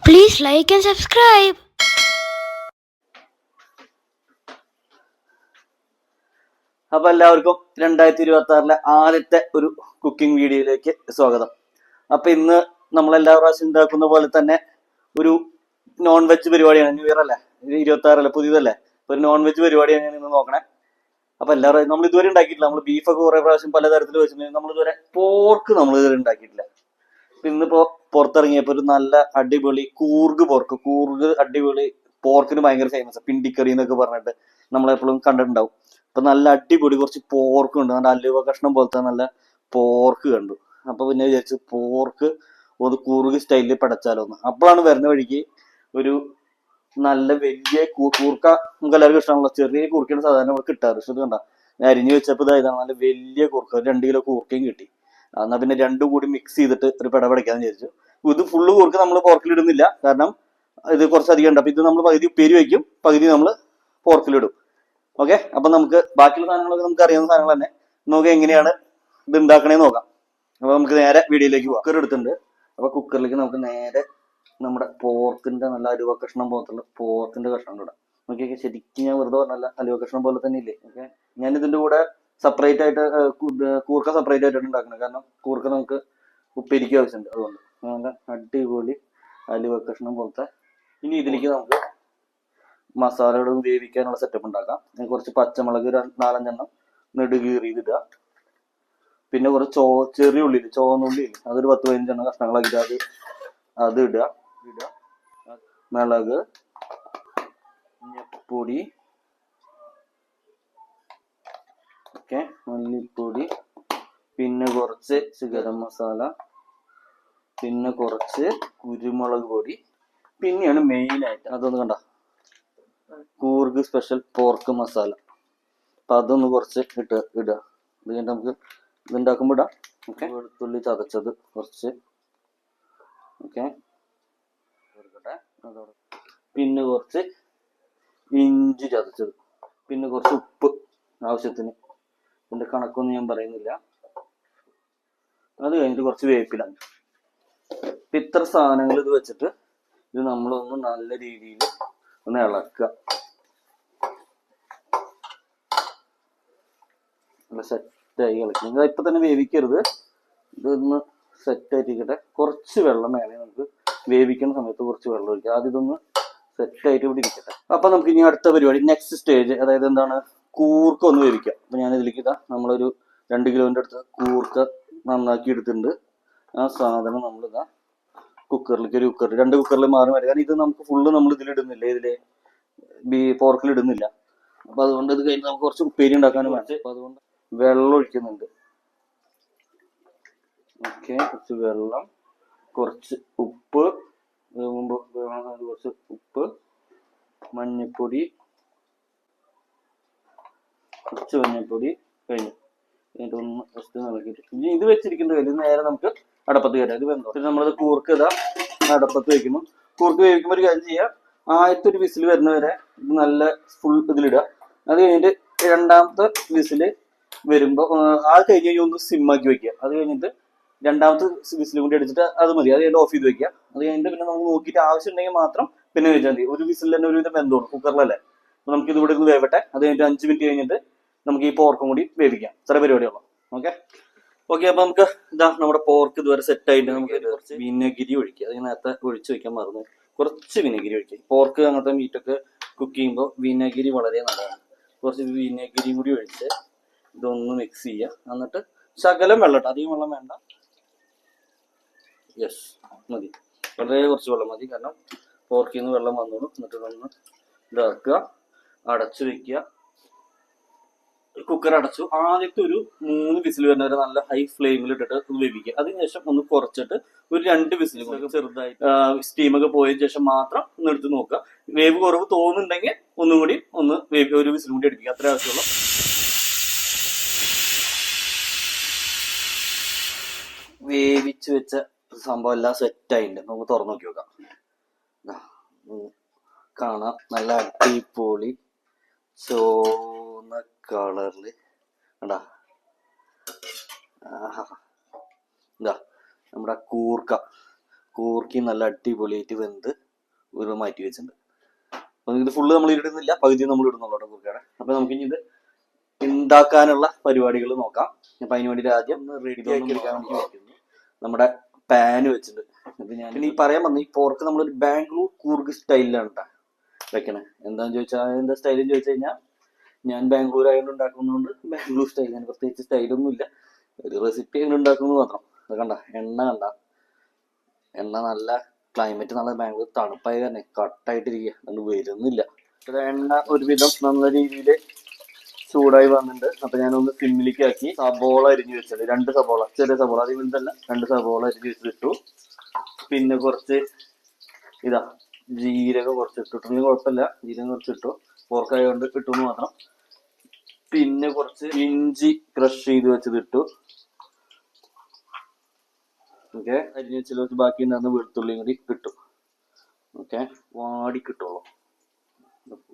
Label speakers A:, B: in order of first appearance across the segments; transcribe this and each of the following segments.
A: Please like and subscribe.
B: അപ്പോൾ എല്ലാവർക്കും 2026 ആദ്യത്തെ ഒരു കുക്കിംഗ് വീഡിയോയിലേക്ക് സ്വാഗതം. അപ്പോൾ ഇന്ന് നമ്മളെല്ലാ പ്രാവശ്യം ഉണ്ടാക്കുന്ന പോലെ തന്നെ ഒരു നോൺ വെജ് പരിപാടിയാണ്. ന്യൂ ഇയർ അല്ലേ, 26 പുതിയതല്ലേ, ഒരു നോൺ വെജ് പരിപാടിയാണ് ഞാൻ ഇന്ന് നോക്കണേ. അപ്പോൾ എല്ലാവരും നമ്മൾ ഇതുവരെ ഉണ്ടാക്കിയിട്ടില്ല. നമ്മൾ ബീഫൊക്കെ കുറേ പ്രാവശ്യം പലതരത്തിൽ വെച്ചിട്ടുണ്ടെങ്കിൽ നമ്മളിതുവരെ പോർക്ക് നമ്മളിതുവരെ ഉണ്ടാക്കിയിട്ടില്ല. ഇന്നിപ്പോ പുറത്തിറങ്ങിയപ്പോൾ ഒരു നല്ല അടിപൊളി കൂർഗ് അടിപൊളി പോർക്കിന് ഭയങ്കര ഫേമസ്, പിണ്ടിക്കറി എന്നൊക്കെ പറഞ്ഞിട്ട് നമ്മളെപ്പോഴും കണ്ടിട്ടുണ്ടാവും. അപ്പൊ നല്ല അടിപൊളി കുറച്ച് പോർക്ക് ഉണ്ട്, നല്ല അലുവ കഷ്ണം പോലത്തെ നല്ല പോർക്ക് കണ്ടു. അപ്പൊ പിന്നെ വിചാരിച്ചു പോർക്ക് ഒരു കൂർഗ് സ്റ്റൈലിൽ പടച്ചാലോന്ന്. അപ്പോഴാണ് വരുന്ന വഴിക്ക് ഒരു നല്ല വലിയ കൂർക്ക, നമുക്ക് എല്ലാവർക്കും ഇഷ്ടമാണല്ലോ, ചെറിയ കൂർക്കയാണ് സാധാരണ ഇവിടെ കിട്ടാറ്. പക്ഷെ ഇത് കണ്ട അരിഞ്ഞു വെച്ചപ്പോൾ ഇതാണ് നല്ല വലിയ കൂർക്ക, 2 കിലോ കൂർക്കയും കിട്ടി. എന്നാൽ പിന്നെ രണ്ടും കൂടി മിക്സ് ചെയ്തിട്ട് ഒരു പടപടയ്ക്കാന്ന് വിചാരിച്ചു. ഇത് ഫുള്ള് കൂർക്ക് നമ്മൾ പോർക്കിലിടുന്നില്ല, കാരണം ഇത് കുറച്ചധികം ഉണ്ട്. അപ്പൊ ഇത് നമ്മൾ പകുതി ഉപ്പേരി വയ്ക്കും, പകുതി നമ്മൾ പോർക്കിലിടും. ഓക്കെ, അപ്പൊ നമുക്ക് ബാക്കിയുള്ള സാധനങ്ങളൊക്കെ നമുക്ക് അറിയാവുന്ന സാധനങ്ങൾ തന്നെ. നമുക്ക് എങ്ങനെയാണ് ഇത് ഉണ്ടാക്കണേന്ന് നോക്കാം. അപ്പൊ നമുക്ക് നേരെ വീഡിയോയിലേക്ക് പോകാം. കുക്കർ എടുത്തിട്ടുണ്ട്. അപ്പൊ കുക്കറിലേക്ക് നമുക്ക് നേരെ നമ്മുടെ പോർക്കിന്റെ നല്ല അലുവ കഷ്ണം പോലത്തുള്ള പോർക്കിന്റെ കഷ്ണം ഇടാം. നോക്കിയൊക്കെ ശരിക്കും ഞാൻ വെറുതെ പറഞ്ഞല്ല, അലുവ കഷ്ണം പോലെ തന്നെ ഇല്ലേ. ഓക്കെ, ഞാൻ ഇതിന്റെ കൂടെ സെപ്പറേറ്റ് ആയിട്ട് കൂർക്ക സെപ്പറേറ്റ് ആയിട്ടാണ് ഉണ്ടാക്കുന്നത്, കാരണം കൂർക്ക നമുക്ക് ഉപ്പേരിക്ക് ആവശ്യമുണ്ട്. അതുകൊണ്ട് നല്ല അടിപൊളി അലുവ കഷ്ണം പോലത്തെ. ഇനി ഇതിലേക്ക് നമുക്ക് മസാലകളും വേവിക്കാനുള്ള സെറ്റപ്പ് ഉണ്ടാക്കാം. കുറച്ച് പച്ചമുളക് 4-5 നെടുകീറിയിടുക. പിന്നെ കുറച്ച് ചെറിയ ഉള്ളി, ചുവന്നുള്ളി, അതൊരു 10-15 കഷ്ണങ്ങളാക്കിയിട്ട് അത് ഇടുക. മിളക്, മഞ്ഞപ്പൊടി, ഓക്കെ, മല്ലിപ്പൊടി, പിന്നെ കുറച്ച് ഗരം മസാല, പിന്നെ കുറച്ച് കുരുമുളക് പൊടി, പിന്നെയാണ് മെയിനായിട്ട് അതൊന്ന് കണ്ട കൂർഗ് സ്പെഷ്യൽ പോർക്ക് മസാല. അപ്പൊ അതൊന്ന് കുറച്ച് ഇടുക. ഇത് കഴിഞ്ഞിട്ട് നമുക്ക് ഇതുണ്ടാക്കുമ്പോൾ ഇടാം. ഓക്കെ, വെളുത്തുള്ളി ചതച്ചത് കുറച്ച്, ഓക്കെ, പിന്നെ കുറച്ച് ഇഞ്ചി ചതച്ചത്, പിന്നെ കുറച്ച് ഉപ്പ് ആവശ്യത്തിന്. ഇതിന്റെ കണക്കൊന്നും ഞാൻ പറയുന്നില്ല. അത് കഴിഞ്ഞിട്ട് കുറച്ച് വേപ്പില. ഇത്ര സാധനങ്ങൾ ഇത് വെച്ചിട്ട് ഇത് നമ്മളൊന്ന് നല്ല രീതിയിൽ ഒന്ന് ഇളക്കുക. നല്ല സെറ്റായി ഇളക്കി. ഇപ്പൊ തന്നെ വേവിക്കരുത്, ഇതൊന്ന് സെറ്റായിട്ടിരിക്കട്ടെ. കുറച്ച് വെള്ളം വേണേ നമുക്ക് വേവിക്കുന്ന സമയത്ത് കുറച്ച് വെള്ളം ഒഴിക്കുക. ആദ്യം ഇതൊന്ന് സെറ്റായിട്ട് ഇവിടെ ഇരിക്കട്ടെ. അപ്പൊ നമുക്ക് ഇനി അടുത്ത പരിപാടി, നെക്സ്റ്റ് സ്റ്റേജ്, അതായത് എന്താണ്, കൂർക്ക ഒന്ന് വേവിക്കാം. അപ്പൊ ഞാൻ ഇതിലേക്ക് നമ്മളൊരു 2 കിലോന്റെ അടുത്ത് കൂർക്ക നന്നാക്കി എടുത്തിട്ടുണ്ട്. ആ സാധനം നമ്മളിതാ കുക്കറിലേക്ക്, ഒരു കുക്കറിൽ 2 കുക്കറിൽ മാറി വരിക. കാരണം ഇത് നമുക്ക് ഫുള്ള് നമ്മൾ ഇതിലിടുന്നില്ല, ഇതില് പോർക്കിൽ ഇടുന്നില്ല. അപ്പൊ അതുകൊണ്ട് ഇത് കഴിഞ്ഞ് നമുക്ക് കുറച്ച് ഉപ്പേരി ഉണ്ടാക്കാനും വേണം. അപ്പൊ അതുകൊണ്ട് വെള്ളം ഒഴിക്കുന്നുണ്ട്. ഓക്കെ, കുറച്ച് വെള്ളം, കുറച്ച് ഉപ്പ്, കുറച്ച് ഉപ്പ്, മഞ്ഞപ്പൊടി, കുറച്ച് മഞ്ഞപ്പൊടി കഴിഞ്ഞു. എന്നിട്ട് ഒന്ന് ജസ്റ്റ് ഇളക്കിയിട്ട് ഇനി ഇത് വെച്ചിരിക്കേണ്ട കാര്യം നേരെ നമുക്ക് അടപ്പത്ത് കയറ്റാം. ഇത് വെന്തോ. പിന്നെ നമ്മളത് കൂർക്ക് ഇതാ അടപ്പത്ത് വെക്കുന്നു. കൂർക്ക് വേവിക്കുമ്പോൾ ഒരു കാര്യം ചെയ്യുക, ആദ്യത്തെ ഒരു വിസിൽ വരുന്നവരെ ഇത് നല്ല ഫുൾ ഇതിലിടുക. അത് കഴിഞ്ഞിട്ട് രണ്ടാമത്തെ വിസില് വരുമ്പോൾ ആ കഴിഞ്ഞ് കഴിഞ്ഞ് ഒന്ന് സിമ്മാക്കി വെക്കുക. അത് കഴിഞ്ഞിട്ട് രണ്ടാമത്തെ വിസിൽ കൂടി അടിച്ചിട്ട് അത് മതി, അത് കഴിഞ്ഞിട്ട് ഓഫ് ചെയ്ത് വെക്കുക. അത് കഴിഞ്ഞിട്ട് പിന്നെ നമുക്ക് നോക്കിയിട്ട് ആവശ്യം ഉണ്ടെങ്കിൽ മാത്രം പിന്നെ വെച്ചാൽ മതി. ഒരു വിസിൽ തന്നെ ഒരുവിധം വെന്തോളും കുക്കറിലല്ലേ. അപ്പൊ നമുക്ക് ഇത് ഇവിടെ നിന്ന് വേവട്ടെ. അത് കഴിഞ്ഞിട്ട് 5 മിനിറ്റ് കഴിഞ്ഞിട്ട് നമുക്ക് ഈ പോർക്കും കൂടി വേവിക്കാം. ഇത്ര പരിപാടിയുള്ളൂ. ഓക്കെ ഓക്കെ, അപ്പൊ നമുക്ക് ഇതാ നമ്മുടെ പോർക്ക് ഇതുവരെ സെറ്റ് ആയിട്ട് നമുക്ക് കുറച്ച് വിനഗിരി ഒഴിക്കുക. അത് നേരത്തെ ഒഴിച്ച് വെക്കാൻ മറന്നു. കുറച്ച് വിനഗിരി ഒഴിക്കുക. പോർക്ക് അങ്ങനത്തെ മീറ്റൊക്കെ കുക്ക് ചെയ്യുമ്പോൾ വിനഗിരി വളരെ നല്ലതാണ്. കുറച്ച് വിനഗിരിയും കൂടി ഒഴിച്ച് ഇതൊന്ന് മിക്സ് ചെയ്യുക. എന്നിട്ട് ശകലം വെള്ളം, അധികം വെള്ളം വേണ്ട. യെസ്, മതി, വളരെ കുറച്ച് വെള്ളം മതി, കാരണം പോർക്കിൽ നിന്ന് വെള്ളം വന്നോളൂ. എന്നിട്ട് ഇതൊന്ന് ഇതാക്കുക, അടച്ചു വെക്കുക. കുക്കർ അടച്ചു. ആദ്യത്തെ ഒരു 3 വിസിൽ വരുന്നവരെ നല്ല ഹൈ ഫ്ലെയിമിൽ ഇട്ടിട്ട് ഒന്ന് വേവിക്കുക. അതിനുശേഷം ഒന്ന് കുറച്ചിട്ട് ഒരു 2 വിസിൽ ചെറുതായിട്ട് സ്റ്റീമൊക്കെ പോയതിനു ശേഷം മാത്രം ഒന്ന് എടുത്ത് നോക്കുക. വേവ് കുറവ് തോന്നുന്നുണ്ടെങ്കിൽ ഒന്നും കൂടി ഒന്ന് ഒരു വിസിൽ കൂടി അടിപ്പിക്കുക. അത്ര ആവശ്യമുള്ളൂ. വേവിച്ച് വെച്ച സംഭവം എല്ലാം സെറ്റായിട്ടുണ്ട്. നമുക്ക് തുറന്നു നോക്കി നോക്കാം. കാണാം, നല്ല അടിപൊളി ചോന്ന കളറില് കണ്ടാ. ഇതാ നമ്മുടെ കൂർക്ക കൂർക്കി നല്ല അടിപൊളിയായിട്ട് വെന്ത് ഒരു മാറ്റി വെച്ചിട്ടുണ്ട്. അപ്പൊ ഇത് ഫുള്ള് നമ്മൾ ഇടുന്നില്ല, പകുതി നമ്മൾ ഇടുന്നുള്ളൂ കേട്ടോ കൂർക്കയുടെ. അപ്പൊ നമുക്ക് ഇനി ഇത് ഉണ്ടാക്കാനുള്ള പരിപാടികൾ നോക്കാം. അപ്പൊ അതിന് വേണ്ടിയിട്ട് ആദ്യം റെഡി ആക്കി എടുക്കാൻ വേണ്ടി വെക്കുന്നു. നമ്മുടെ പാന് വെച്ചിട്ടുണ്ട്. അപ്പൊ ഞാൻ ഈ പറയാൻ വന്നു, ഈ പോർക്ക് നമ്മളൊരു ബാംഗ്ലൂർ കൂർഗ് സ്റ്റൈലിലാണ് കേട്ടോ വെക്കണേ. എന്താന്ന് ചോദിച്ചാൽ എന്താ സ്റ്റൈലെന്ന് ചോദിച്ചു കഴിഞ്ഞാൽ, ഞാൻ ബാംഗ്ലൂർ ആയതുകൊണ്ട് ഉണ്ടാക്കുന്നതുകൊണ്ട് ബാംഗ്ലൂർ സ്റ്റൈൽ. ഞാൻ പ്രത്യേകിച്ച് സ്റ്റൈലൊന്നും ഇല്ല, ഒരു റെസിപ്പി അങ്ങനെ ഉണ്ടാക്കുന്നത് മാത്രം. അത് കണ്ട എണ്ണ നല്ല ക്ലൈമറ്റ്, നല്ല ബാംഗ്ലൂർ തണുപ്പായി തന്നെ കട്ടായിട്ടിരിക്കുക, അതുകൊണ്ട് വരുന്നില്ല. എണ്ണ ഒരുവിധം നല്ല രീതിയിൽ ചൂടായി വന്നിട്ടുണ്ട്. അപ്പൊ ഞാനൊന്ന് സിമ്മിലേക്ക് ആക്കി സബോള അരിഞ്ഞു വെച്ചത്, 2 സബോള, ചെറിയ സബോള, അത് വലുതല്ല, 2 സബോള അരിഞ്ഞു വെച്ചിട്ടു. പിന്നെ കുറച്ച് ജീരകം കുറച്ചിട്ടിട്ടുണ്ടെങ്കിൽ കുഴപ്പമില്ല, ജീരകം കുറച്ചിട്ടു, പോർക്കായതുകൊണ്ട് ഇട്ടുന്ന് മാത്രം. പിന്നെ കുറച്ച് ഇഞ്ചി ക്രഷ് ചെയ്ത് വെച്ചത് ഇട്ടു. ഓക്കെ, അരിഞ്ഞ് വെച്ചതിൽ വെച്ച് ബാക്കി ഉണ്ടാകുന്ന വെളുത്തുള്ളിയും കൂടി ഇട്ടു. ഓക്കെ, വാടി കിട്ടുള്ളൂ.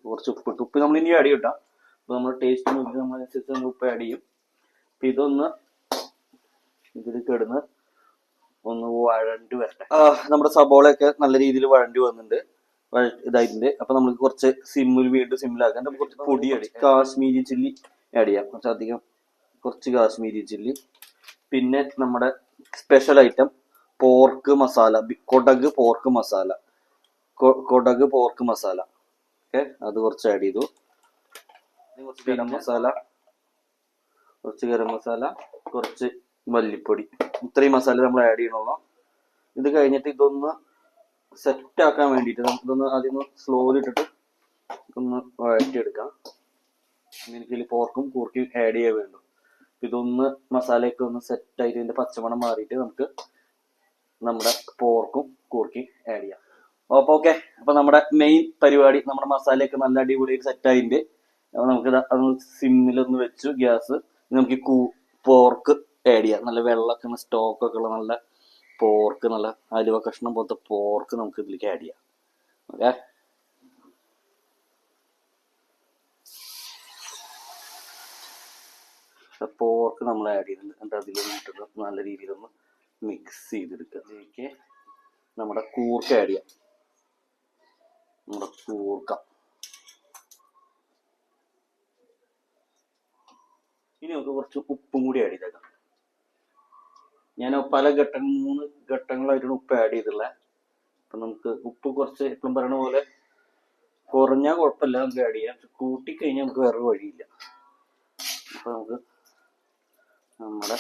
B: കുറച്ച് ഉപ്പിട്ടു. ഉപ്പ് നമ്മൾ ഇനി ആഡ് ചെയ്യട്ടാ. അപ്പൊ നമ്മൾ ടേസ്റ്റ് നോക്കി നമ്മളനുസരിച്ച് നമ്മൾ ഉപ്പ് ആഡ് ചെയ്യും. അപ്പൊ ഇതൊന്ന് ഇതിൽ കിടന്ന് ഒന്ന് വഴണ്ടി വരട്ടെ. നമ്മുടെ സബോളയൊക്കെ നല്ല രീതിയിൽ വഴണ്ടി വന്നിട്ടുണ്ട്, ഇതായിട്ടുണ്ട്. അപ്പൊ നമുക്ക് കുറച്ച് വീണ്ടും സിമ്മിലാക്കാൻ നമുക്ക് കുറച്ച് പൊടി ആഡ് ചെയ്യാം. കാശ്മീരി ചില്ലി ആഡ് ചെയ്യാം, കുറച്ച് കാശ്മീരി ചില്ലി. പിന്നെ നമ്മുടെ special item pork masala, Kodagu pork masala. Okay, അത് കുറച്ച് ആഡ് ചെയ്തു. കുറച്ച് ഗരം മസാല, കുറച്ച് മല്ലിപ്പൊടി, ഇത്രയും മസാല നമ്മൾ ആഡ് ചെയ്യണമല്ലോ. ഇത് കഴിഞ്ഞിട്ട് ഇതൊന്ന് സെറ്റ് ആക്കാൻ വേണ്ടിയിട്ട് നമുക്കിതൊന്ന് ആദ്യം സ്ലോയിൽ ഇട്ടിട്ട് ഒന്ന് വഴറ്റിയെടുക്കാം. എനിക്കിതിൽ പോർക്കും കൂർക്കും ആഡ് ചെയ്യാൻ വേണ്ടു. ഇതൊന്ന് മസാലയൊക്കെ ഒന്ന് സെറ്റ് ആയിട്ട് ഇതിന്റെ പച്ചമണം മാറിയിട്ട് നമുക്ക് നമ്മുടെ പോർക്കും കൂർക്കും ആഡ് ചെയ്യാം. അപ്പൊ ഓക്കെ, അപ്പൊ നമ്മുടെ മെയിൻ പരിപാടി, നമ്മുടെ മസാലയൊക്കെ നല്ല അടിപൊളിയായിട്ട് സെറ്റ് ആയിട്ട് നമുക്ക് അതൊന്ന് സിമ്മിലൊന്ന് വെച്ചു ഗ്യാസ്. നമുക്ക് ഈ പോർക്ക് ആഡ് ചെയ്യാം. നല്ല വെള്ളമൊക്കെ സ്റ്റോക്കൊക്കെ ഉള്ള നല്ല പോർക്ക്, നല്ല അലുവ കഷ്ണം പോലത്തെ പോർക്ക് നമുക്ക് ഇതിലേക്ക് ആഡ് ചെയ്യാം. ഓക്കെ, പോർക്ക് നമ്മൾ ആഡ് ചെയ്തിട്ടുണ്ട്. എന്നിട്ട് അതിലൊന്ന് ഇട്ടിട്ട് നല്ല രീതിയിലൊന്ന് മിക്സ് ചെയ്തെടുക്കുക. അതിലേക്ക് നമ്മുടെ കൂർക്ക ആഡ് ചെയ്യാം. നമ്മുടെ കൂർക്ക ഇനി നമുക്ക് കുറച്ച് ഉപ്പും കൂടി ആഡ് ചെയ്തേക്കാം. ഞാൻ പല 3 ഘട്ടങ്ങളായിട്ടാണ് ഉപ്പ് ആഡ് ചെയ്തിട്ടുള്ളത്. അപ്പൊ നമുക്ക് ഉപ്പ് കുറച്ച് എപ്പോഴും പറയണ പോലെ കുറഞ്ഞാൽ കുഴപ്പമില്ല, നമുക്ക് ആഡ് ചെയ്യാം. കൂട്ടിക്കഴിഞ്ഞാൽ നമുക്ക് വേറെ വഴിയില്ല. അപ്പൊ നമുക്ക് നമ്മുടെ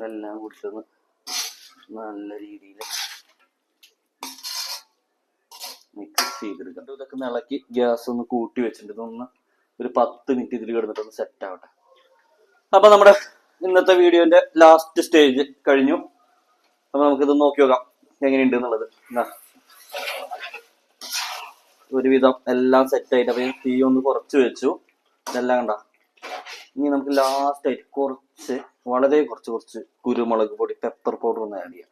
B: എല്ലാം കുടിച്ചൊന്ന് നല്ല രീതിയിൽ മിക്സ് ചെയ്തെടുക്കാം. ഇതൊക്കെ ഇളക്കി ഗ്യാസ് ഒന്ന് കൂട്ടി വെച്ചിട്ടുണ്ട്. ഇതൊന്ന് ഒരു 10 മിനിറ്റ് ഇതിൽ കിടന്നിട്ടൊന്ന് സെറ്റ് ആവട്ടെ. അപ്പൊ നമ്മുടെ ഇന്നത്തെ വീഡിയോന്റെ ലാസ്റ്റ് സ്റ്റേജ് കഴിഞ്ഞു. അപ്പൊ നമുക്കിത് നോക്കി നോക്കാം എങ്ങനെയുണ്ട് എന്നുള്ളത്. ഒരുവിധം എല്ലാം സെറ്റ് ആയിട്ട് അപ്പൊ തീ ഒന്ന് കുറച്ച് വെച്ചു. ഇതെല്ലാം കണ്ട. ഇനി നമുക്ക് ലാസ്റ്റ് ആയിട്ട് വളരെ കുറച്ച് കുരുമുളക് പൊടി, പെപ്പർ പൗഡർ ഒന്ന് ആഡ് ചെയ്യാം.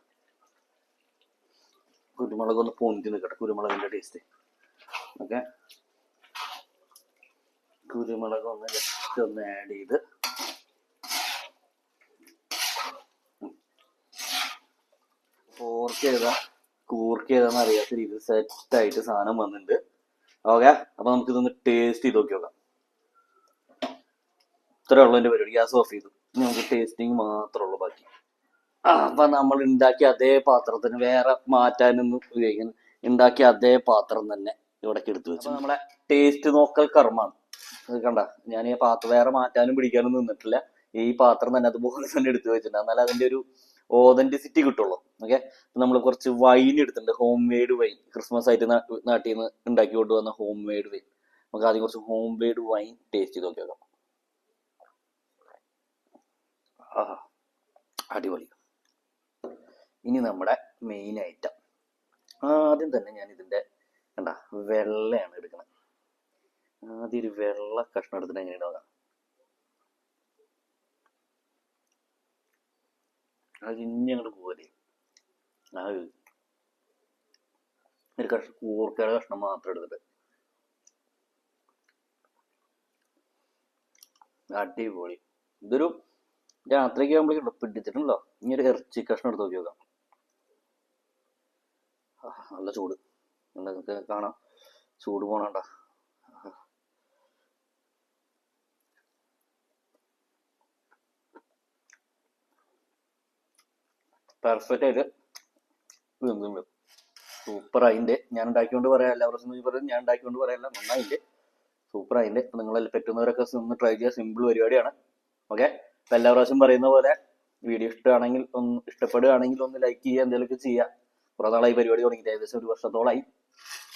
B: കുരുമുളക് ഒന്ന് പൊന്തി നിൽക്കട്ടെ, കുരുമുളകിന്റെ ടേസ്റ്റ്. ഓക്കെ, കുരുമുളക് ഒന്ന് ജസ്റ്റ് ഒന്ന് ആഡ് ചെയ്ത് കൂർക്ക് ഏതാന്ന് അറിയാത്ത രീതിയിൽ സെറ്റ് ആയിട്ട് സാധനം വന്നിട്ടുണ്ട്. ഓക്കെ, അപ്പൊ നമുക്ക് ഇതൊന്ന് ടേസ്റ്റ് ചെയ്ത് നോക്കി നോക്കാം. ഇത്രേ ഉള്ളൂ എന്റെ പരിപാടി. ഗ്യാസ് ഓഫ് ചെയ്തു. ഇനി നമുക്ക് ടേസ്റ്റിങ് മാത്രമേ ഉള്ളൂ ബാക്കി. അപ്പൊ നമ്മൾ ഉണ്ടാക്കിയ അതേ പാത്രത്തിന് വേറെ മാറ്റാനൊന്നും ഉപയോഗിക്കുന്നു. ഉണ്ടാക്കിയ അതേ പാത്രം തന്നെ ഇവിടേക്ക് എടുത്തു വെച്ചു. നമ്മളെ ടേസ്റ്റ് നോക്കൽ കർമ്മമാണ്. കണ്ട, ഞാൻ ഈ പാത്രം വേറെ മാറ്റാനും പിടിക്കാനും നിന്നിട്ടില്ല. ഈ പാത്രം തന്നെ അതുപോലെ തന്നെ എടുത്തു വെച്ചിട്ടുണ്ട്. എന്നാലും അതിന്റെ ഒരു ഓതന്റിസിറ്റി കിട്ടുള്ളൂ. ഓക്കെ, നമ്മൾ കുറച്ച് വൈൻ എടുത്തിട്ടുണ്ട്, ഹോം മെയ്ഡ് വൈൻ. ക്രിസ്മസ് ആയിട്ട് നാട്ടിൽ നിന്ന് ഉണ്ടാക്കി കൊണ്ടുവന്ന ഹോം മെയ്ഡ് വൈൻ. നമുക്ക് ആദ്യം കുറച്ച് ഹോം മെയ്ഡ് വൈൻ ടേസ്റ്റ് ചെയ്ത് നോക്കി നോക്കാം. അടിപൊളി. ഇനി നമ്മുടെ മെയിൻ ഐറ്റം. ആദ്യം തന്നെ ഞാൻ ഇതിന്റെ കണ്ട വെള്ളയാണ് എടുക്കുന്നത്. ആദ്യം ഒരു വെള്ള കഷ്ണം എടുത്തിട്ട് എങ്ങനെ നോക്കാം. അത് ഇനി അങ്ങോട്ട് പോകല്ലേ. ഒരു കൂർക്കയുടെ കഷ്ണം മാത്രം എടുത്തിട്ട് അടിപൊളി. ഇതൊരു രാത്രിയൊക്കെ ആകുമ്പോഴേക്കും പിടിച്ചിട്ടുണ്ടല്ലോ. ഇനി ഒരു ഇറച്ചി കഷ്ണം എടുത്ത് നോക്കി നോക്കാം. നല്ല ചൂട് നിങ്ങൾക്ക് കാണാം, ചൂട് പോണണ്ട. പെർഫെക്റ്റ് ആയിട്ട് വെന്തുണ്ട്. സൂപ്പർ ആയിൻ്റെ. ഞാൻ ഉണ്ടാക്കിക്കൊണ്ട് പറയാം, എല്ലാ പ്രാവശ്യം പറയും ഞാൻ ഉണ്ടാക്കിക്കൊണ്ട് പറയാല്ല, നന്നായിൻ്റെ, സൂപ്പർ ആയിൻ്റെ. അപ്പം നിങ്ങളെല്ലാം പറ്റുന്നവരൊക്കെ ഒന്ന് ട്രൈ ചെയ്യുക. സിമ്പിൾ പരിപാടിയാണ്. ഓക്കെ, അപ്പം എല്ലാ പ്രാവശ്യം പറയുന്ന പോലെ വീഡിയോ ഇഷ്ടപ്പെടുകയാണെങ്കിൽ ഒന്ന് ലൈക്ക് ചെയ്യുക, എന്തെങ്കിലുമൊക്കെ ചെയ്യുക. കുറേ നാളായി പരിപാടി തുടങ്ങിയിട്ട്, ഏകദേശം 1 വർഷത്തോളമായി.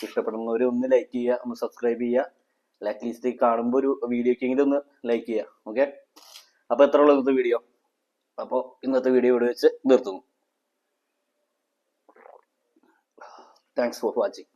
B: ഇഷ്ടപ്പെടുന്നവർ ഒന്ന് ലൈക്ക് ചെയ്യുക, ഒന്ന് സബ്സ്ക്രൈബ് ചെയ്യുക. അറ്റ്ലീസ്റ്റ് കാണുമ്പോൾ ഒരു വീഡിയോക്കെങ്കിലും ഒന്ന് ലൈക്ക് ചെയ്യുക. ഓക്കെ, അപ്പോൾ എത്ര ഉള്ളൂ ഇന്നത്തെ വീഡിയോ. അപ്പോൾ ഇന്നത്തെ വീഡിയോ ഇവിടെ വെച്ച് നിർത്തുന്നു. Thanks for watching.